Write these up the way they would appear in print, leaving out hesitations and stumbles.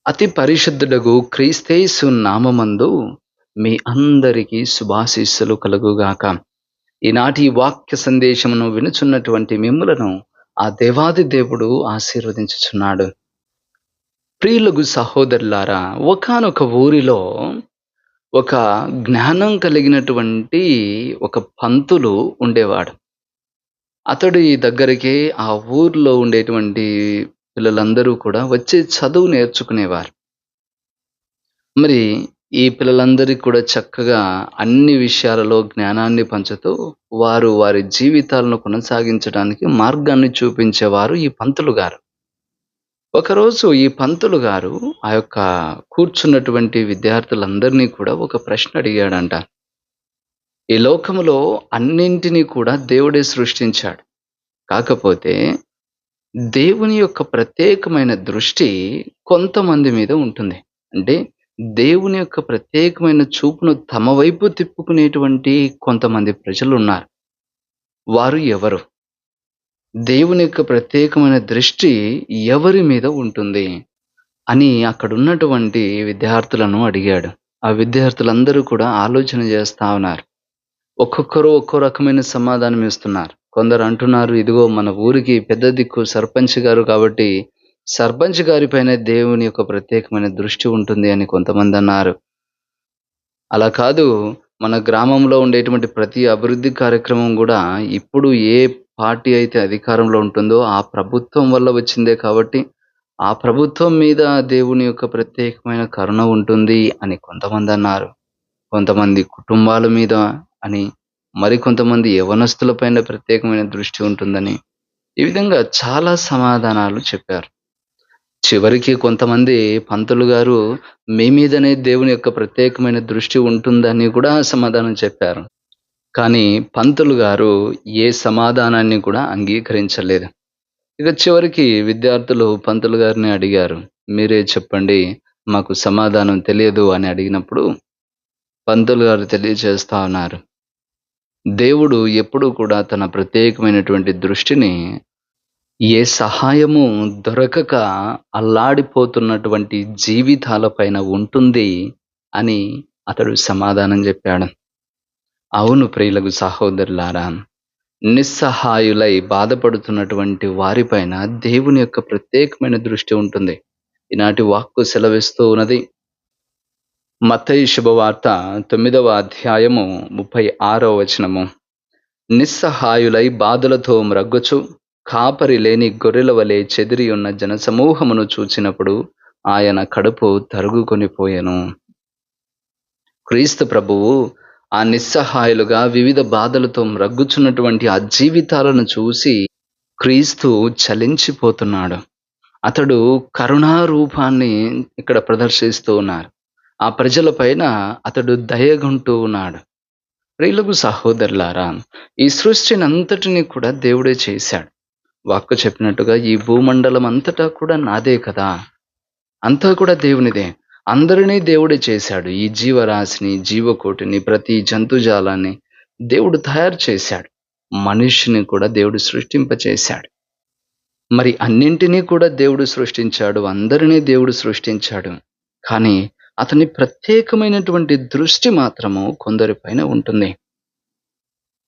అతి పరిశుద్ధుడగు క్రీస్తేసు నామమందు మీ అందరికీ శుభాశీస్సులు కలుగుగాక. ఈనాటి ఈ వాక్య సందేశమును వినుచున్నటువంటి మిమ్ములను ఆ దేవాది దేవుడు ఆశీర్వదించుచున్నాడు. ప్రియులగు సహోదరులారా, ఒకానొక ఊరిలో ఒక జ్ఞానం కలిగినటువంటి ఒక పంతులు ఉండేవాడు. అతడి దగ్గరికి ఆ ఊర్లో ఉండేటువంటి పిల్లలందరూ కూడా వచ్చి చదువు నేర్చుకునేవారు. మరి ఈ పిల్లలందరికీ కూడా చక్కగా అన్ని విషయాలలో జ్ఞానాన్ని పంచుతూ, వారు వారి జీవితాలను కొనసాగించడానికి మార్గాన్ని చూపించేవారు ఈ పంతులు గారు. ఒకరోజు ఈ పంతులు గారు ఆ యొక్క కూర్చున్నటువంటి విద్యార్థులందరినీ కూడా ఒక ప్రశ్న అడిగాడంట. ఈ లోకములో అన్నింటినీ కూడా దేవుడే సృష్టించాడు. కాకపోతే దేవుని యొక్క ప్రత్యేకమైన దృష్టి కొంతమంది మీద ఉంటుంది. అంటే దేవుని యొక్క ప్రత్యేకమైన చూపును తమ వైపు తిప్పుకునేటువంటి కొంతమంది ప్రజలున్నారు. వారు ఎవరు? దేవుని యొక్క ప్రత్యేకమైన దృష్టి ఎవరి మీద ఉంటుంది? అని అక్కడున్నటువంటి విద్యార్థులను అడిగాడు. ఆ విద్యార్థులందరూ కూడా ఆలోచన చేస్తా ఉన్నారు. ఒక్కొక్కరు ఒక్కో రకమైన సమాధానం ఇస్తున్నారు. కొందరు అంటున్నారు, ఇదిగో మన ఊరికి పెద్ద దిక్కు సర్పంచ్ గారు కాబట్టి, సర్పంచ్ గారిపైనే దేవుని యొక్క ప్రత్యేకమైన దృష్టి ఉంటుంది అని కొంతమందన్నారు. అలా కాదు, మన గ్రామంలో ఉండేటువంటి ప్రతి అభివృద్ధి కార్యక్రమం గూడా ఇప్పుడు ఏ పార్టీ అయితే అధికారంలో ఉంటుందో ఆ ప్రభుత్వం వల్ల వచ్చిందే కాబట్టి, ఆ ప్రభుత్వం మీద దేవుని యొక్క ప్రత్యేకమైన కరుణ ఉంటుంది అని కొంతమందన్నారు. కొంతమంది కుటుంబాల మీద అని, మరికొంతమంది యవ్వనస్తుల పైన ప్రత్యేకమైన దృష్టి ఉంటుందని, ఈ విధంగా చాలా సమాధానాలు చెప్పారు. చివరికి కొంతమంది పంతులు గారు మీ మీదనే దేవుని యొక్క ప్రత్యేకమైన దృష్టి ఉంటుందని కూడా సమాధానం చెప్పారు. కానీ పంతులు గారు ఏ సమాధానాన్ని కూడా అంగీకరించలేదు. ఇక చివరికి విద్యార్థులు పంతులు గారిని అడిగారు. మీరే చెప్పండి, మాకు సమాధానం తెలియదు అని అడిగినప్పుడు పంతులు గారు తెలియజేస్తా ఉన్నారు. దేవుడు ఎప్పుడూ కూడా తన ప్రత్యేకమైనటువంటి దృష్టిని ఏ సహాయము దొరకక అల్లాడిపోతున్నటువంటి జీవితాల పైన ఉంటుంది అని అతడు సమాధానం చెప్పాడు. అవును ప్రియులకు సహోదరులారా, నిస్సహాయులై బాధపడుతున్నటువంటి వారిపైన దేవుని యొక్క ప్రత్యేకమైన దృష్టి ఉంటుంది. ఈనాటి వాక్కు సెలవిస్తూ ఉన్నది. మత్తయి శుభవార్త 9వ అధ్యాయము 36వ వచనము. నిస్సహాయులై బాధలతో మ్రగ్గుచు కాపరి లేని గొర్రెల వలె చెదిరి ఉన్న జనసమూహమును చూచినప్పుడు ఆయన కడుపు తరుగుకొని పోయెను. క్రీస్తు ప్రభువు ఆ నిస్సహాయులుగా వివిధ బాధలతో మ్రగ్గుచున్నటువంటి ఆ జీవితాలను చూసి క్రీస్తు చలించిపోతున్నాడు. అతడు కరుణా రూపాన్ని ఇక్కడ ప్రదర్శిస్తూ ఉన్నారు. ఆ ప్రజల పైన అతడు దయగుంటూ ఉన్నాడు. ప్రియులకు సహోదరులారా, ఈ సృష్టినంతటిని కూడా దేవుడే చేశాడు. వాక్కు చెప్పినట్టుగా ఈ భూమండలం అంతటా కూడా నాదే కదా! అంతా కూడా దేవునిదే. అందరినీ దేవుడే చేశాడు. ఈ జీవరాశిని, జీవకోటిని, ప్రతి జంతుజాలాన్ని దేవుడు తయారు చేశాడు. మనిషిని కూడా దేవుడు సృష్టింపచేశాడు. మరి అన్నింటినీ కూడా దేవుడు సృష్టించాడు. అందరినీ దేవుడు సృష్టించాడు. కానీ అతని ప్రత్యేకమైనటువంటి దృష్టి మాత్రము కొందరిపైన ఉంటుంది.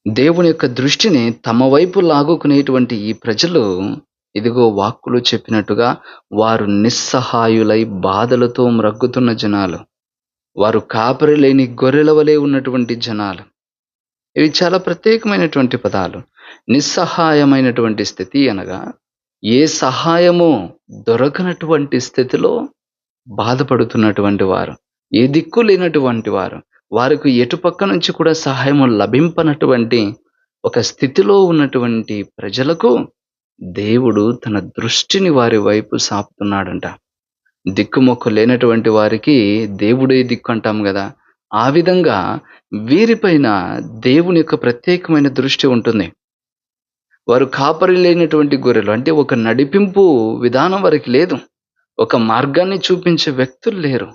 దేవుని యొక్క దృష్టిని తమ వైపు లాగుకునేటువంటి ఈ ప్రజలు, ఇదిగో వాక్కులో చెప్పినట్టుగా, వారు నిస్సహాయులై బాధలతో మ్రగ్గుతున్న జనాలు. వారు కాపరి లేని గొర్రెల వలె ఉన్నటువంటి జనాలు. ఇవి చాలా ప్రత్యేకమైనటువంటి పదాలు. నిస్సహాయమైనటువంటి స్థితి అనగా ఏ సహాయము దొరకనటువంటి స్థితిలో బాధపడుతున్నటువంటి వారు, ఏ దిక్కు లేనటువంటి వారు, వారికి ఎటుపక్క నుంచి కూడా సహాయము లభింపనటువంటి ఒక స్థితిలో ఉన్నటువంటి ప్రజలకు దేవుడు తన దృష్టిని వారి వైపు సాపుతున్నాడంట. దిక్కుమొక్కు లేనటువంటి వారికి దేవుడే దిక్కు అంటాం గదా! ఆ విధంగా వీరిపైన దేవుని యొక్క ప్రత్యేకమైన దృష్టి ఉంటుంది. వారు కాపరి లేనటువంటి గొర్రెలు. అంటే ఒక నడిపింపు విధానం వారికి లేదు. ఒక మార్గాన్ని చూపించే వ్యక్తులు లేరు.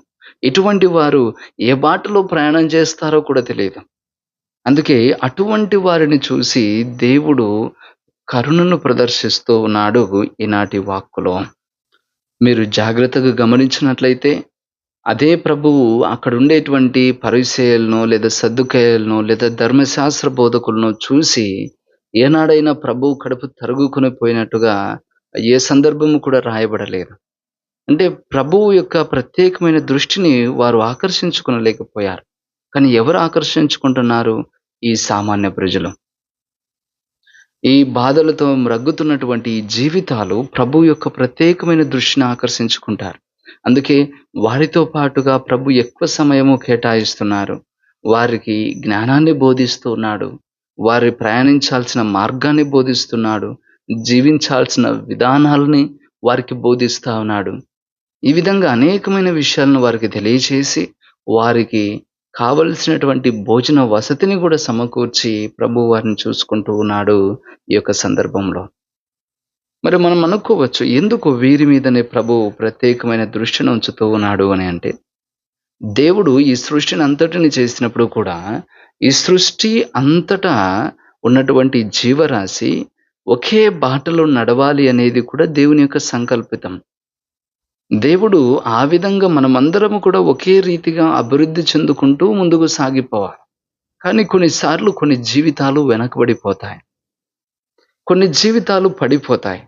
ఇటువంటి వారు ఏ బాటలో ప్రయాణం చేస్తారో కూడా తెలీదు. అందుకే అటువంటి వారిని చూసి దేవుడు కరుణను ప్రదర్శిస్తూ ఉన్నాడు ఈనాటి వాక్కులో. మీరు జాగ్రత్తగా గమనించినట్లయితే అదే ప్రభువు అక్కడుండేటువంటి పరిసయ్యులనో, లేదా సద్దూకయ్యులనో, లేదా ధర్మశాస్త్ర బోధకులనో చూసి ఏనాడైనా ప్రభువు కడుపు తరుగుకొని పోయినట్టుగా ఏ సందర్భము కూడా రాయబడలేదు. అంటే ప్రభువు యొక్క ప్రత్యేకమైన దృష్టిని వారు ఆకర్షించుకొనలేకపోయారు. కానీ ఎవరు ఆకర్షించుకుంటున్నారు? ఈ సామాన్య ప్రజలు. ఈ బాధలతో మ్రగ్గుతున్నటువంటి ఈ జీవితాలు ప్రభువు యొక్క ప్రత్యేకమైన దృష్టిని ఆకర్షించుకుంటారు. అందుకే వారితో పాటుగా ప్రభు ఎక్కువ సమయము కేటాయిస్తున్నారు. వారికి జ్ఞానాన్ని బోధిస్తూ ఉన్నాడు. వారు ప్రయాణించాల్సిన మార్గాన్ని బోధిస్తున్నాడు. జీవించాల్సిన విధానాల్ని వారికి బోధిస్తా ఉన్నాడు. ఈ విధంగా అనేకమైన విషయాలను వారికి తెలియచేసి, వారికి కావలసినటువంటి భోజన వసతిని గూడా సమకూర్చి ప్రభువు వారిని చూసుకుంటూ ఉన్నాడు ఈ యొక్క సందర్భంలో. మరి మనం అనుకోవచ్చు, ఎందుకు వీరి మీదనే ప్రభువు ప్రత్యేకమైన దృష్టిని ఉంచుతూ ఉన్నాడు అని అంటే, దేవుడు ఈ సృష్టిని అంతటిని చేసినప్పుడు కూడా, ఈ సృష్టి అంతటా ఉన్నటువంటి జీవరాశి ఒకే బాటలో నడవాలి అనేది కూడా దేవుని యొక్క సంకల్పితం. దేవుడు ఆ విధంగా మనమందరము కూడా ఒకే రీతిగా అభివృద్ధి చెందుకుంటూ ముందుకు సాగిపోవాలి. కానీ కొన్నిసార్లు కొన్ని జీవితాలు వెనకబడిపోతాయి. కొన్ని జీవితాలు పడిపోతాయి.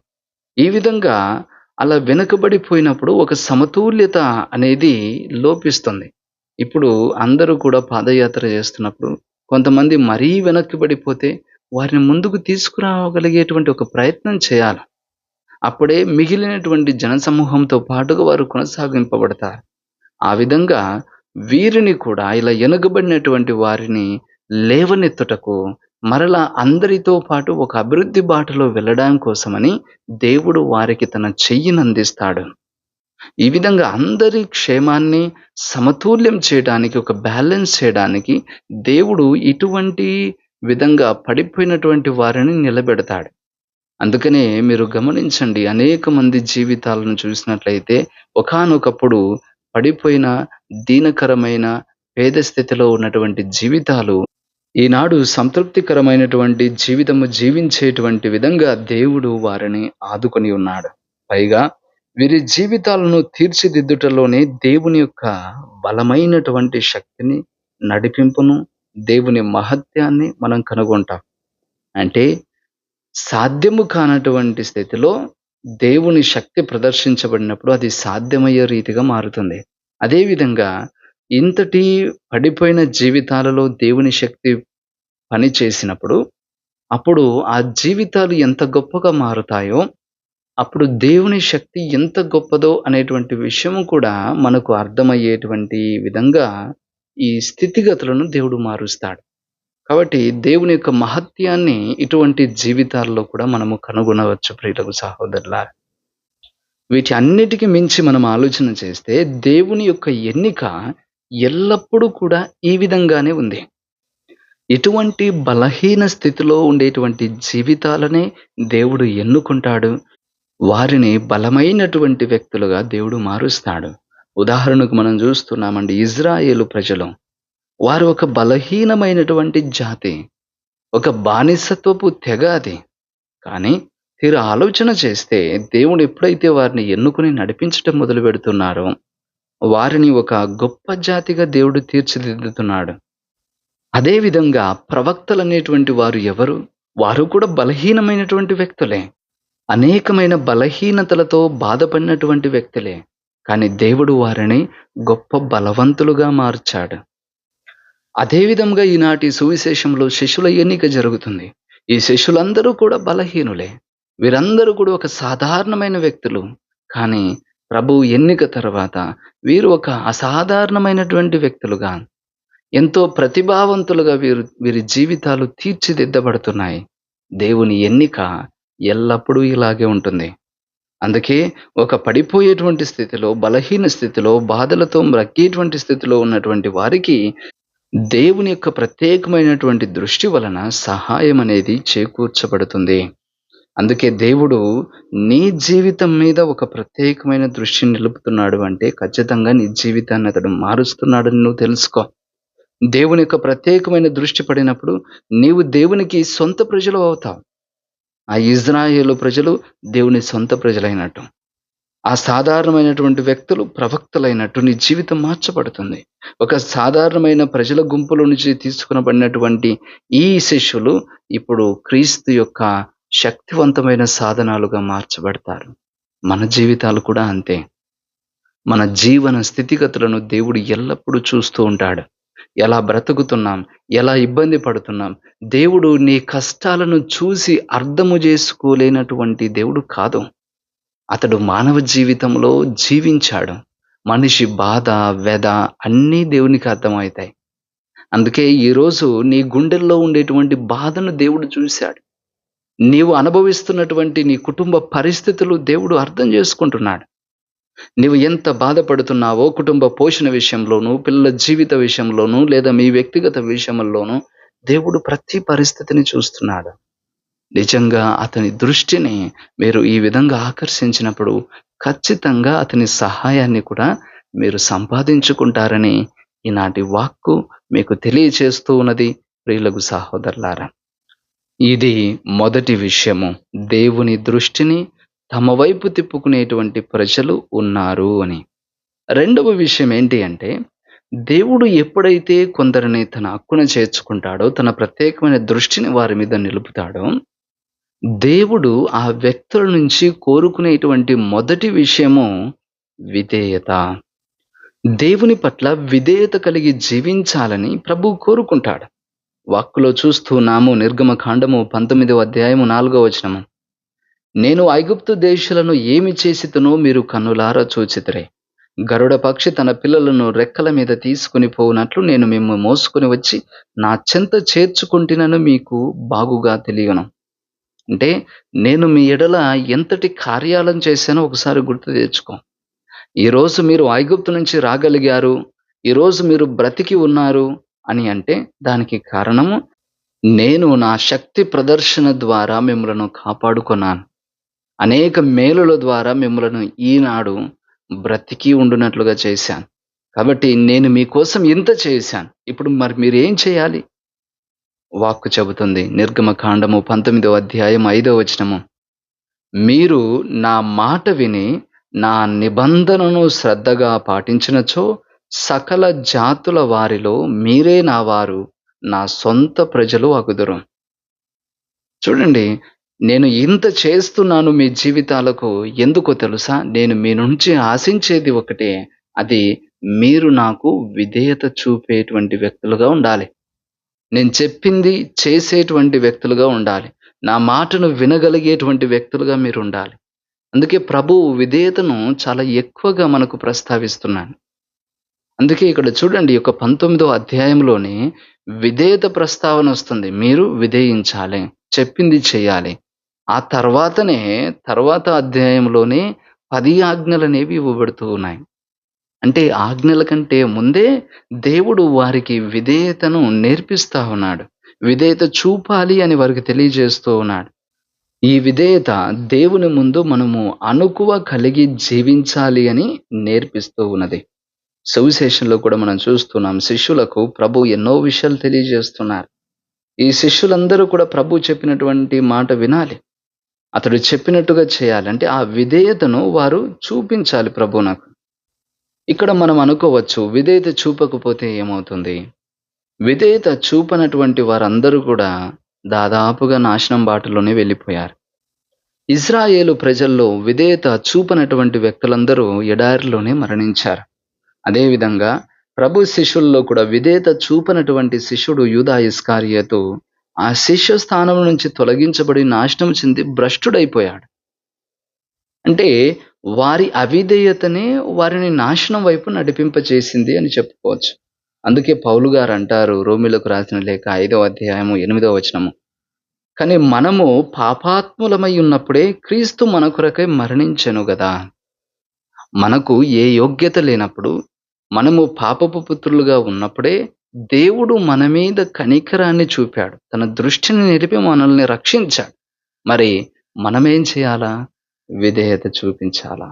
ఈ విధంగా అలా వెనుకబడిపోయినప్పుడు ఒక సమతుల్యత అనేది లోపిస్తుంది. ఇప్పుడు అందరూ కూడా పాదయాత్ర చేస్తున్నప్పుడు కొంతమంది మరీ వెనక్కి పడిపోతే వారిని ముందుకు తీసుకురాగలిగేటువంటి ఒక ప్రయత్నం చేయాలి. అప్పుడే మిగిలినటువంటి జనసమూహంతో పాటుగా వారు కొనసాగింపబడతారు. ఆ విధంగా వీరిని కూడా ఇలా ఎనుగబడినటువంటి వారిని లేవనెత్తుటకు మరలా అందరితో పాటు ఒక అభివృద్ధి బాటలో వెళ్ళడం కోసమని దేవుడు వారికి తన చెయ్యినందిస్తాడు. ఈ విధంగా అందరి క్షేమాన్ని సమతుల్యం చేయడానికి, ఒక బ్యాలెన్స్ చేయడానికి దేవుడు ఇటువంటి విధంగా పడిపోయినటువంటి వారిని నిలబెడతాడు. అందుకనే మీరు గమనించండి, అనేక మంది జీవితాలను చూసినట్లయితే ఒకానొకప్పుడు పడిపోయిన, దీనకరమైన, పేద స్థితిలో ఉన్నటువంటి జీవితాలు ఈనాడు సంతృప్తికరమైనటువంటి జీవితము జీవించేటువంటి విధంగా దేవుడు వారిని ఆదుకొని ఉన్నాడు. పైగా వీరి జీవితాలను తీర్చిదిద్దుటలోనే దేవుని యొక్క బలమైనటువంటి శక్తిని, నడిపింపును, దేవుని మహత్యాన్ని మనం కనుగొంటాం. అంటే సాధ్యము కానటువంటి స్థితిలో దేవుని శక్తి ప్రదర్శించబడినప్పుడు అది సాధ్యమయ్యే రీతిగా మారుతుంది. అదే విధంగా ఇంతటి పడిపోయిన జీవితాలలో దేవుని శక్తి పని చేసినప్పుడు, అప్పుడు ఆ జీవితాలు ఎంత గొప్పగా మారుతాయో, అప్పుడు దేవుని శక్తి ఎంత గొప్పదో అనేటువంటి విషయము కూడా మనకు అర్థమయ్యేటువంటి విధంగా ఈ స్థితిగతులను దేవుడు మారుస్తాడు. కాబట్టి దేవుని యొక్క మహత్యాన్ని ఇటువంటి జీవితాల్లో కూడా మనము కనుగొనవచ్చు ప్రియులకు సహోదరులారా. వీటి అన్నిటికి మించి మనం ఆలోచన చేస్తే దేవుని యొక్క ఎన్నిక ఎల్లప్పుడూ కూడా ఈ విధంగానే ఉంది. ఇటువంటి బలహీన స్థితిలో ఉండేటువంటి జీవితాలనే దేవుడు ఎన్నుకుంటాడు. వారిని బలమైనటువంటి వ్యక్తులుగా దేవుడు మారుస్తాడు. ఉదాహరణకు మనం చూస్తున్నామండి, ఇజ్రాయేలు ప్రజలు. వారు ఒక బలహీనమైనటువంటి జాతి. ఒక బానిసత్వపు తెగ అది. కానీ తీరా ఆలోచన చేస్తే దేవుడు ఎప్పుడైతే వారిని ఎన్నుకొని నడిపించటం మొదలుపెడుతున్నారో, వారిని ఒక గొప్ప జాతిగా దేవుడు తీర్చిదిద్దుతున్నాడు. అదే విధంగా ప్రవక్తలనేటువంటి వారు ఎవరు? వారు కూడా బలహీనమైనటువంటి వ్యక్తులే. అనేకమైన బలహీనతలతో బాధపడినటువంటి వ్యక్తులే. కానీ దేవుడు వారిని గొప్ప బలవంతులుగా మార్చాడు. అదే విధంగా ఈనాటి సువిశేషంలో శిష్యుల ఎన్నిక జరుగుతుంది. ఈ శిష్యులందరూ కూడా బలహీనులే. వీరందరూ కూడా ఒక సాధారణమైన వ్యక్తులు. కానీ ప్రభువు ఎన్నిక తర్వాత వీరు ఒక అసాధారణమైనటువంటి వ్యక్తులుగా, ఎంతో ప్రతిభావంతులుగా వీరి జీవితాలు తీర్చిదిద్దబడుతున్నాయి. దేవుని ఎన్నిక ఎల్లప్పుడూ ఇలాగే ఉంటుంది. అందుకే ఒక పడిపోయేటువంటి స్థితిలో, బలహీన స్థితిలో, బాధలతో మ్రగ్గేటువంటి స్థితిలో ఉన్నటువంటి వారికి దేవుని యొక్క ప్రత్యేకమైనటువంటి దృష్టి వలన సహాయం అనేది చేకూర్చబడుతుంది. అందుకే దేవుడు నీ జీవితం మీద ఒక ప్రత్యేకమైన దృష్టిని నిలుపుతున్నాడు అంటే ఖచ్చితంగా నీ జీవితాన్ని అతడు మారుస్తున్నాడని నువ్వు తెలుసుకో. దేవుని యొక్క ప్రత్యేకమైన దృష్టి పడినప్పుడు నీవు దేవునికి సొంత ప్రజలు అవుతావు. ఆ ఇజ్రాయేలు ప్రజలు దేవుని సొంత ప్రజలైనట్టు. ఆ సాధారణమైనటువంటి వ్యక్తులు ప్రవక్తలైనట్టు నీ జీవితం మార్చబడుతుంది. ఒక సాధారణమైన ప్రజల గుంపులో నుంచి తీసుకొనబడినటువంటి ఈ శిష్యులు ఇప్పుడు క్రీస్తు యొక్క శక్తివంతమైన సాధనాలుగా మార్చబడతారు. మన జీవితాలు కూడా అంతే. మన జీవన స్థితిగతులను దేవుడు ఎల్లప్పుడూ చూస్తూ ఉంటాడు. ఎలా బ్రతుకుతున్నాం? ఎలా ఇబ్బంది పడుతున్నాం? దేవుడు నీ కష్టాలను చూసి అర్థము చేసుకోలేనటువంటి దేవుడు కాదు. అతడు మానవ జీవితంలో జీవించాడు. మనిషి బాధ, వ్యధ అన్నీ దేవునికి అర్థమవుతాయి. అందుకే ఈరోజు నీ గుండెల్లో ఉండేటువంటి బాధను దేవుడు చూశాడు. నీవు అనుభవిస్తున్నటువంటి నీ కుటుంబ పరిస్థితులు దేవుడు అర్థం చేసుకుంటున్నాడు. నీవు ఎంత బాధపడుతున్నావో కుటుంబ పోషణ విషయంలోనూ, పిల్లల జీవిత విషయంలోనూ, లేదా మీ వ్యక్తిగత విషయంలోనూ దేవుడు ప్రతి పరిస్థితిని చూస్తున్నాడు. నిజంగా అతని దృష్టిని మీరు ఈ విధంగా ఆకర్షించినప్పుడు ఖచ్చితంగా అతని సహాయాన్ని కూడా మీరు సంపాదించుకుంటారని ఈనాటి వాక్కు మీకు తెలియచేస్తూ ఉన్నది ప్రియులకు సహోదరులారా. ఇది మొదటి విషయము. దేవుని దృష్టిని తమ వైపు తిప్పుకునేటువంటి ప్రజలు ఉన్నారు అని. రెండవ విషయం ఏంటి అంటే, దేవుడు ఎప్పుడైతే కొందరిని తన హక్కున చేర్చుకుంటాడో, తన ప్రత్యేకమైన దృష్టిని వారి మీద నిలుపుతాడో, దేవుడు ఆ వ్యక్తుల నుంచి కోరుకునేటువంటి మొదటి విషయము విధేయత. దేవుని పట్ల విధేయత కలిగి జీవించాలని ప్రభువు కోరుకుంటాడు. వాక్కులో చూస్తున్నాము. నిర్గమకాండము 19వ అధ్యాయము 4వ వచనము. నేను ఐగుప్తు దేశులను ఏమి చేసితునో మీరు కన్నులారా చూచితిరే. గరుడ పక్షి తన పిల్లలను రెక్కల మీద తీసుకుని పోవునట్లు నేను మిమ్ము మోసుకొని వచ్చి నా చెంత చేర్చుకుంటునను మీకు బాగుగా తెలియను. అంటే నేను మీ ఎడల ఎంతటి కార్యాలను చేశానో ఒకసారి గుర్తు తెచ్చుకో. ఈరోజు మీరు ఐగుప్తు నుంచి రాగలిగారు, ఈరోజు మీరు బ్రతికి ఉన్నారు అని అంటే దానికి కారణము నేను నా శక్తి ప్రదర్శన ద్వారా మిమ్మలను కాపాడుకున్నాను. అనేక మేలుల ద్వారా మిమ్మలను ఈనాడు బ్రతికి ఉండునట్లుగా చేశాను. కాబట్టి నేను మీకోసం ఇంత చేశాను. ఇప్పుడు మరి మీరేం చేయాలి? వాక్కు చెబుతుంది. నిర్గమకాండము 19వ అధ్యాయం 5వ వచనము. మీరు నా మాట విని నా నిబంధనను శ్రద్ధగా పాటించినచో సకల జాతుల వారిలో మీరే నా వారు, నా సొంత ప్రజలు అగుదురు. చూడండి, నేను ఇంత చేస్తున్నాను మీ జీవితాలకు ఎందుకో తెలుసా? నేను మీ నుంచి ఆశించేది ఒకటే. అది మీరు నాకు విధేయత చూపేటువంటి వ్యక్తులుగా ఉండాలి. నేను చెప్పింది చేసేటువంటి వ్యక్తులుగా ఉండాలి. నా మాటను వినగలిగేటువంటి వ్యక్తులుగా మీరుండాలి. అందుకే ప్రభువు విధేయతను చాలా ఎక్కువగా మనకు ప్రస్తావిస్తున్నాడు. అందుకే ఇక్కడ చూడండి, ఈ యొక్క 19వ అధ్యాయంలోనే విధేయత ప్రస్తావన వస్తుంది. మీరు విధేయించాలి, చెప్పింది చేయాలి. ఆ తర్వాత అధ్యాయంలోనే 10 ఆజ్ఞలనేవి ఇవ్వబడుతూ ఉన్నాయి. అంటే ఆజ్ఞల కంటే ముందే దేవుడు వారికి విధేయతను నేర్పిస్తా ఉన్నాడు. విధేయత చూపాలి అని వారికి తెలియజేస్తూ ఉన్నాడు. ఈ విధేయత దేవుని ముందు మనము అణకువ కలిగి జీవించాలి అని నేర్పిస్తూ ఉన్నది. సువిశేషంలో కూడా మనం చూస్తున్నాం. శిష్యులకు ప్రభు ఎన్నో విషయాలు తెలియజేస్తున్నారు. ఈ శిష్యులందరూ కూడా ప్రభు చెప్పినటువంటి మాట వినాలి. అతడు చెప్పినట్టుగా చేయాలి. అంటే ఆ విధేయతను వారు చూపించాలి ప్రభువునకు. ఇక్కడ మనం అనుకోవచ్చు, విధేయత చూపకపోతే ఏమవుతుంది? విధేయత చూపనటువంటి వారందరూ కూడా దాదాపుగా నాశనం బాటలోనే వెళ్ళిపోయారు. ఇజ్రాయేలు ప్రజల్లో విధేయత చూపనటువంటి వ్యక్తులందరూ ఎడారిలోనే మరణించారు. అదేవిధంగా ప్రభు శిష్యుల్లో కూడా విధేయత చూపనటువంటి శిష్యుడు యూదా ఇస్కారియోతు ఆ శిష్య స్థానం నుంచి తొలగించబడి నాశనం చెంది భ్రష్టుడైపోయాడు. అంటే వారి అవిధేయతనే వారిని నాశనం వైపు నడిపింపచేసింది అని చెప్పుకోవచ్చు. అందుకే పౌలు గారు అంటారు, రోమీలకు రాసిన లేఖ 5వ అధ్యాయము 8వ వచనము. కానీ మనము పాపాత్ములమై ఉన్నప్పుడే క్రీస్తు మన కొరకై మరణించెను గదా. మనకు ఏ యోగ్యత లేనప్పుడు, మనము పాపపు పుత్రులుగా ఉన్నప్పుడే దేవుడు మన మీద కనికరాన్ని చూపాడు. తన దృష్టిని నిలిపి మనల్ని రక్షించాడు. మరి మనమేం చేయాలా? విధేయత చూపించాలా?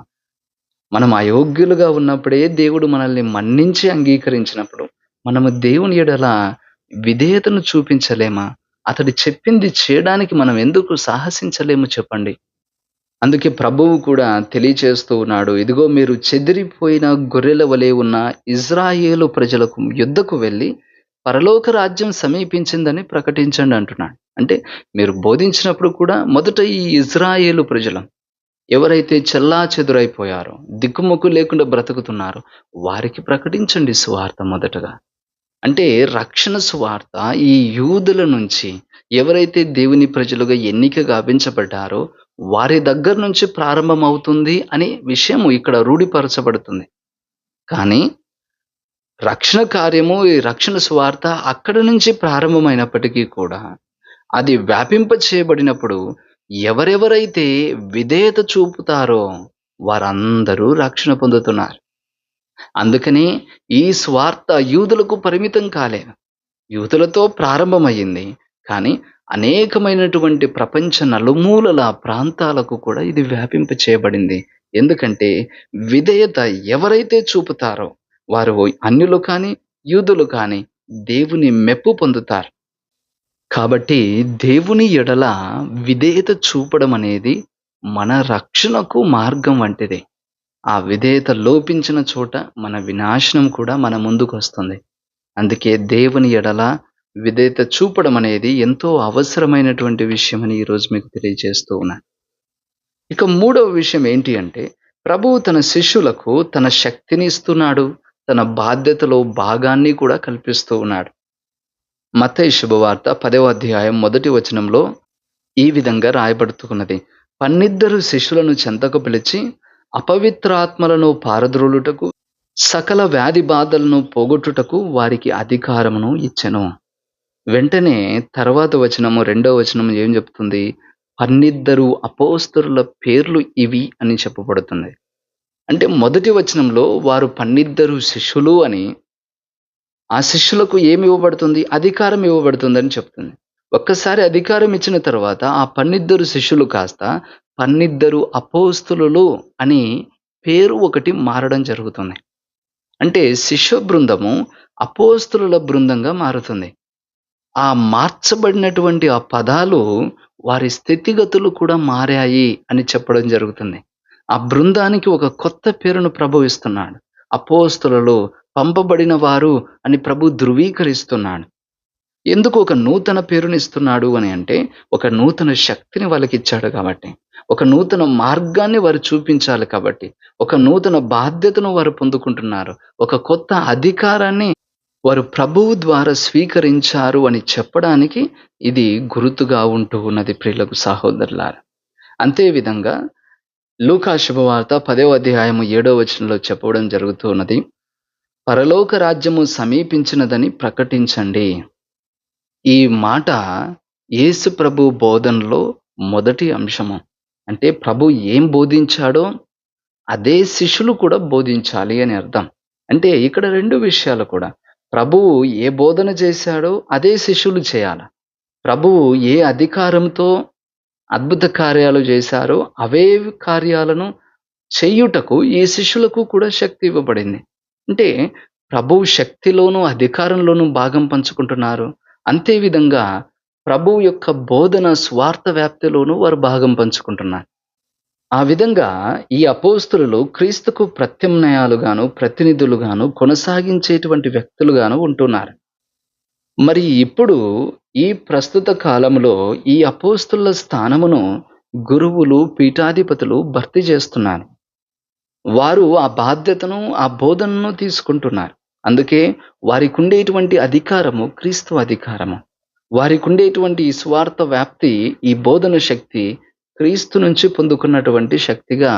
మనం అయోగ్యులుగా ఉన్నప్పుడే దేవుడు మనల్ని మన్నించి అంగీకరించినప్పుడు మనము దేవుని ఎడల విధేయతను చూపించలేమా? అతడు చెప్పింది చేయడానికి మనం ఎందుకు సాహసించలేము చెప్పండి? అందుకే ప్రభువు కూడా తెలియచేస్తూ ఉన్నాడు. ఇదిగో మీరు చెదిరిపోయిన గొర్రెల వలె ఉన్న ఇజ్రాయేలు ప్రజలకు యుద్ధకు వెళ్లి పరలోక రాజ్యం సమీపించిందని ప్రకటించండి అంటున్నాడు. అంటే మీరు బోధించినప్పుడు కూడా మొదట ఈ ఇజ్రాయేలు ప్రజలు ఎవరైతే చెల్లాచెదురైపోయారో, దిక్కుమొక్కు లేకుండా బ్రతుకుతున్నారో వారికి ప్రకటించండి సువార్త మొదటగా. అంటే రక్షణ సువార్త ఈ యూదుల నుంచి ఎవరైతే దేవుని ప్రజలుగా ఎన్నిక గావించబడ్డారో వారి దగ్గర నుంచి ప్రారంభమవుతుంది అనే విషయము ఇక్కడ రూఢిపరచబడుతుంది. కానీ రక్షణ కార్యము, ఈ రక్షణ సువార్త అక్కడి నుంచి ప్రారంభమైనప్పటికీ కూడా అది వ్యాపింప చేయబడినప్పుడు ఎవరెవరైతే విధేయత చూపుతారో వారందరూ రక్షణ పొందుతున్నారు. అందుకని ఈ స్వార్థ యూదులకు పరిమితం కాలేదు. యూదులతో ప్రారంభమయ్యింది. కానీ అనేకమైనటువంటి ప్రపంచ నలుమూలల ప్రాంతాలకు కూడా ఇది వ్యాపింప చేయబడింది. ఎందుకంటే విధేయత ఎవరైతే చూపుతారో వారు అన్యులు కానీ, యూదులు కానీ దేవుని మెప్పు పొందుతారు. కాబట్టి దేవుని ఎడల విధేయత చూపడం అనేది మన రక్షణకు మార్గం వంటిదే. ఆ విధేయత లోపించిన చోట మన వినాశనం కూడా మన ముందుకొస్తుంది. అందుకే దేవుని ఎడల విధేయత చూపడం అనేది ఎంతో అవసరమైనటువంటి విషయమని ఈరోజు మీకు తెలియజేస్తూ ఉన్నాను. ఇక మూడవ విషయం ఏంటి అంటే, ప్రభువు తన శిష్యులకు తన శక్తిని ఇస్తున్నాడు. తన బాధ్యతలో భాగాన్ని కూడా కల్పిస్తూ ఉన్నాడు. మత్తయి శుభవార్త 10వ అధ్యాయం మొదటి వచనంలో ఈ విధంగా రాయబడుతున్నది. 12 శిష్యులను చెంతకు పిలిచి అపవిత్రాత్మలను పారద్రోలుటకు సకల వ్యాధి బాధలను పోగొట్టుటకు వారికి అధికారమును ఇచ్చెను. వెంటనే తర్వాత వచనము, రెండో వచనం ఏం చెప్తుంది? 12 అపోస్తలుల పేర్లు ఇవి అని చెప్పబడుతుంది. అంటే మొదటి వచనంలో వారు 12 శిష్యులు అని, ఆ శిష్యులకు ఏమి ఇవ్వబడుతుంది? అధికారం ఇవ్వబడుతుందని చెప్తుంది. ఒక్కసారి అధికారం ఇచ్చిన తర్వాత ఆ 12 శిష్యులు కాస్త 12 అపోస్తలులు అని పేరు ఒకటి మారడం జరుగుతుంది. అంటే శిష్య బృందము అపోస్తలుల బృందంగా మారుతుంది. ఆ మార్చబడినటువంటి ఆ పదాలు వారి స్థితిగతులు కూడా మారాయి అని చెప్పడం జరుగుతుంది. ఆ బృందానికి ఒక కొత్త పేరును ప్రభువు ఇస్తున్నాడు. అపోస్తలులు, పంపబడిన వారు అని ప్రభు ధృవీకరిస్తున్నాడు. ఎందుకు ఒక నూతన పేరునిస్తున్నాడు అని అంటే, ఒక నూతన శక్తిని వాళ్ళకిచ్చాడు కాబట్టి. ఒక నూతన మార్గాన్ని వారు చూపించాలి కాబట్టి. ఒక నూతన బాధ్యతను వారు పొందుకుంటున్నారు. ఒక కొత్త అధికారాన్ని వారు ప్రభువు ద్వారా స్వీకరించారు అని చెప్పడానికి ఇది గుర్తుగా ఉంటూ ఉన్నది ప్రియులకు సహోదరులారా. అంతే విధంగా లూకా శుభవార్త 10వ అధ్యాయము 7వ వచనంలో చెప్పడం జరుగుతూ ఉన్నది. పరలోక రాజ్యము సమీపించినదని ప్రకటించండి. ఈ మాట యేసు ప్రభు బోధనలో మొదటి అంశము. అంటే ప్రభు ఏం బోధించాడో అదే శిష్యులు కూడా బోధించాలి అని అర్థం. అంటే ఇక్కడ 2 విషయాలు కూడా. ప్రభువు ఏ బోధన చేశాడో అదే శిష్యులు చేయాల. ప్రభువు ఏ అధికారంతో అద్భుత కార్యాలు చేశారో అవే కార్యాలను చేయుటకు ఈ శిష్యులకు కూడా శక్తి ఇవ్వబడింది. అంటే ప్రభువు శక్తిలోను, అధికారంలోను భాగం పంచుకుంటున్నారు. అంతే విధంగా ప్రభువు యొక్క బోధన స్వార్థ వ్యాప్తిలోను వారు భాగం పంచుకుంటున్నారు. ఆ విధంగా ఈ అపోస్తలులు క్రీస్తుకు ప్రత్యామ్నాయాలుగాను, ప్రతినిధులుగాను, కొనసాగించేటువంటి వ్యక్తులుగాను ఉంటున్నారు. మరి ఇప్పుడు ఈ ప్రస్తుత కాలంలో ఈ అపోస్తలుల స్థానమును గురువులు, పీఠాధిపతులు భర్తీ చేస్తున్నారు. వారు ఆ బాధ్యతను, ఆ బోధనను తీసుకుంటున్నారు. అందుకే వారికుండేటువంటి అధికారము క్రీస్తు అధికారము. వారికుండేటువంటి ఈ స్వార్థ వ్యాప్తి, ఈ బోధన శక్తి క్రీస్తు నుంచి పొందుకున్నటువంటి శక్తిగా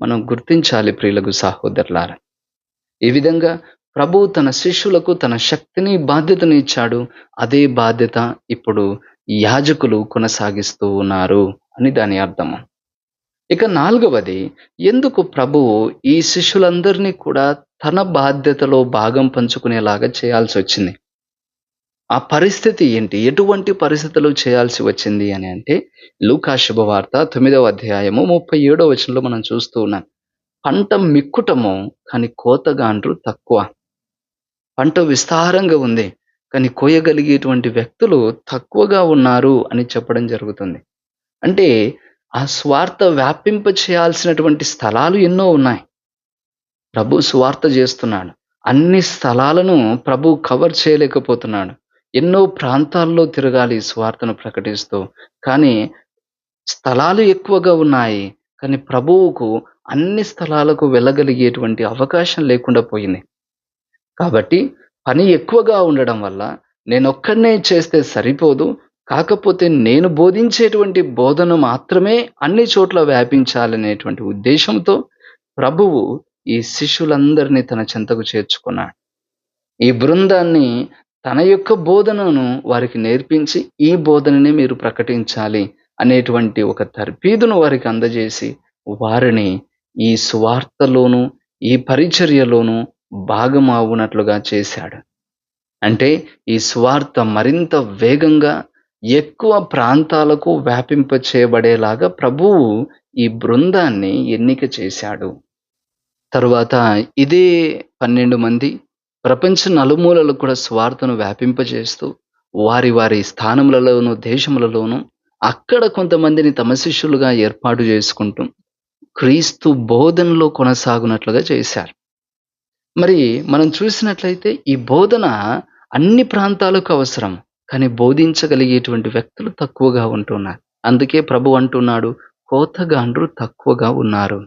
మనం గుర్తించాలి ప్రియులకు సహోదరులారా. ఈ విధంగా ప్రభువు తన శిష్యులకు తన శక్తిని, బాధ్యతను ఇచ్చాడు. అదే బాధ్యత ఇప్పుడు యాజకులు కొనసాగిస్తూ ఉన్నారు అని దాని అర్థము. ఇక 4వది, ఎందుకు ప్రభువు ఈ శిష్యులందరినీ కూడా తన బాధ్యతలో భాగం పంచుకునేలాగా చేయాల్సొచ్చింది? ఆ పరిస్థితి ఏంటి? ఎటువంటి పరిస్థితులు చేయాల్సి వచ్చింది అని అంటే, లూకా శుభవార్త 9వ అధ్యాయము 37వ వచనంలో మనం చూస్తూ ఉన్నాం. పంట మిక్కుటము కానీ కోతగాండ్రు తక్కువ. పంట విస్తారంగా ఉంది. కానీ కోయగలిగేటువంటి వ్యక్తులు తక్కువగా ఉన్నారు అని చెప్పడం జరుగుతుంది. అంటే ఆ స్వార్థ వ్యాపింప చేయాల్సినటువంటి స్థలాలు ఎన్నో ఉన్నాయి. ప్రభు సువార్త చేస్తున్నాడు. అన్ని స్థలాలను ప్రభు కవర్ చేయలేకపోతున్నాడు. ఎన్నో ప్రాంతాల్లో తిరగాలి ఈ సువార్తను ప్రకటిస్తూ. కానీ స్థలాలు ఎక్కువగా ఉన్నాయి. కానీ ప్రభువుకు అన్ని స్థలాలకు వెళ్ళగలిగేటువంటి అవకాశం లేకుండా పోయింది. కాబట్టి పని ఎక్కువగా ఉండడం వల్ల నేనొక్కడినే చేస్తే సరిపోదు. కాకపోతే నేను బోధించేటువంటి బోధన మాత్రమే అన్ని చోట్ల వ్యాపించాలనేటువంటి ఉద్దేశంతో ప్రభువు ఈ శిష్యులందరినీ తన చెంతకు చేర్చుకున్నాడు. ఈ బృందాన్ని తన యొక్క బోధనను వారికి నేర్పించి, ఈ బోధననే మీరు ప్రకటించాలి అనేటువంటి ఒక తర్ఫీదును వారికి అందజేసి, వారిని ఈ సువార్తలోను, ఈ పరిచర్యలోను భాగమవునట్లుగా చేశాడు. అంటే ఈ సువార్త మరింత వేగంగా ఎక్కువ ప్రాంతాలకు వ్యాపింప చేయబడేలాగా ప్రభువు ఈ బృందాన్ని ఎన్నిక చేశాడు. తరువాత ఇదే 12 మంది ప్రపంచ నలుమూలలకు కూడా సువార్తను వ్యాపింపజేస్తూ, వారి వారి స్థానములలోను, దేశములలోను అక్కడ కొంతమందిని తమ శిష్యులుగా ఏర్పాటు చేసుకుంటూ, క్రీస్తు బోధనలో కొనసాగునట్లుగా చేశారు. మరి మనం చూసినట్లయితే ఈ బోధన అన్ని ప్రాంతాలకు అవసరం. కానీ బోధించగలిగేటువంటి వ్యక్తులు తక్కువగా ఉంటున్నారు. అందుకే ప్రభు అంటున్నాడు, కోతగాండ్రు తక్కువగా ఉన్నారు.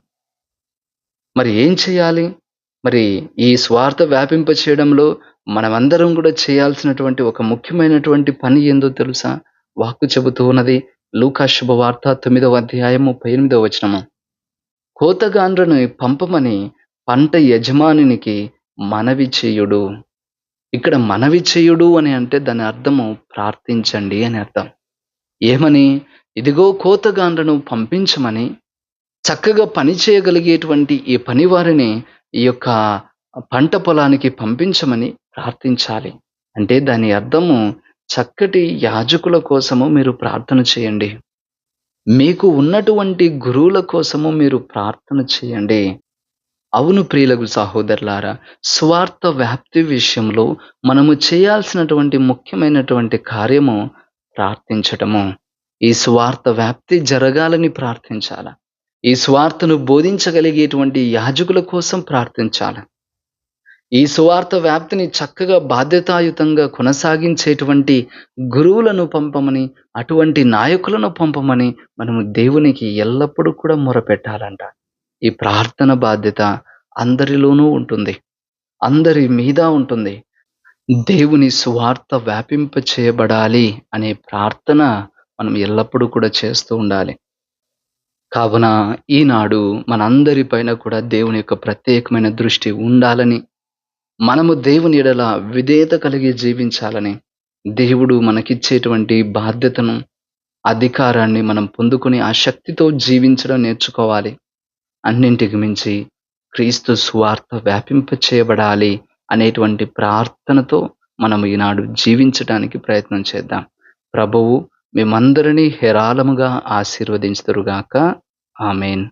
మరి ఏం చేయాలి? మరి ఈ స్వార్థ వ్యాపింప చేయడంలో మనమందరం కూడా చేయాల్సినటువంటి ఒక ముఖ్యమైనటువంటి పని ఏందో తెలుసా? వాక్కు చెబుతూ ఉన్నది లూకా శుభవార్త 9వ అధ్యాయం 38వ వచనము. కోతగాండ్రను పంపమని పంట యజమానికి మనవి చేయుడు. ఇక్కడ మనవి చేయుడు అని అంటే దాని అర్థము ప్రార్థించండి అని అర్థం. ఏమని? ఇదిగో కోతగాండ్రను పంపించమని, చక్కగా పని చేయగలిగేటువంటి ఈ పనివారిని ఈ యొక్క పంట పొలానికి పంపించమని ప్రార్థించాలి. అంటే దాని అర్థము చక్కటి యాజకుల కోసము మీరు ప్రార్థన చేయండి. మీకు ఉన్నటువంటి గురువుల కోసము మీరు ప్రార్థన చేయండి. అవును ప్రియులకు సహోదరులారా, స్వార్థ వ్యాప్తి విషయంలో మనము చేయాల్సినటువంటి ముఖ్యమైనటువంటి కార్యము ప్రార్థించటము. ఈ స్వార్థ వ్యాప్తి జరగాలని ప్రార్థించాల. ఈ స్వార్థను బోధించగలిగేటువంటి యాజకుల కోసం ప్రార్థించాల. ఈ సువార్త వ్యాప్తిని చక్కగా బాధ్యతాయుతంగా కొనసాగించేటువంటి గురువులను పంపమని, అటువంటి నాయకులను పంపమని మనము దేవునికి ఎల్లప్పుడూ కూడా మొరపెట్టాలంట. ఈ ప్రార్థన బాధ్యత అందరిలోనూ ఉంటుంది. అందరి మీద ఉంటుంది. దేవుని సువార్త వ్యాపింప చేయబడాలి అనే ప్రార్థన మనం ఎల్లప్పుడూ కూడా చేస్తూ ఉండాలి. కావున ఈనాడు మనందరి పైన కూడా దేవుని యొక్క ప్రత్యేకమైన దృష్టి ఉండాలని, మనము దేవుని యెడల విధేయత కలిగి జీవించాలని, దేవుడు మనకిచ్చేటువంటి బాధ్యతను, అధికారాన్ని మనం పొందుకొని ఆ శక్తితో జీవించడం నేర్చుకోవాలి. అన్నింటికి మించి క్రీస్తు సువార్త వ్యాపింప చేయబడాలి అనేటువంటి ప్రార్థనతో మనం ఈనాడు జీవించడానికి ప్రయత్నం చేద్దాం. ప్రభువు మిమ్మందరినీ హేరాళముగా ఆశీర్వదించుదురుగాక. ఆమేన్.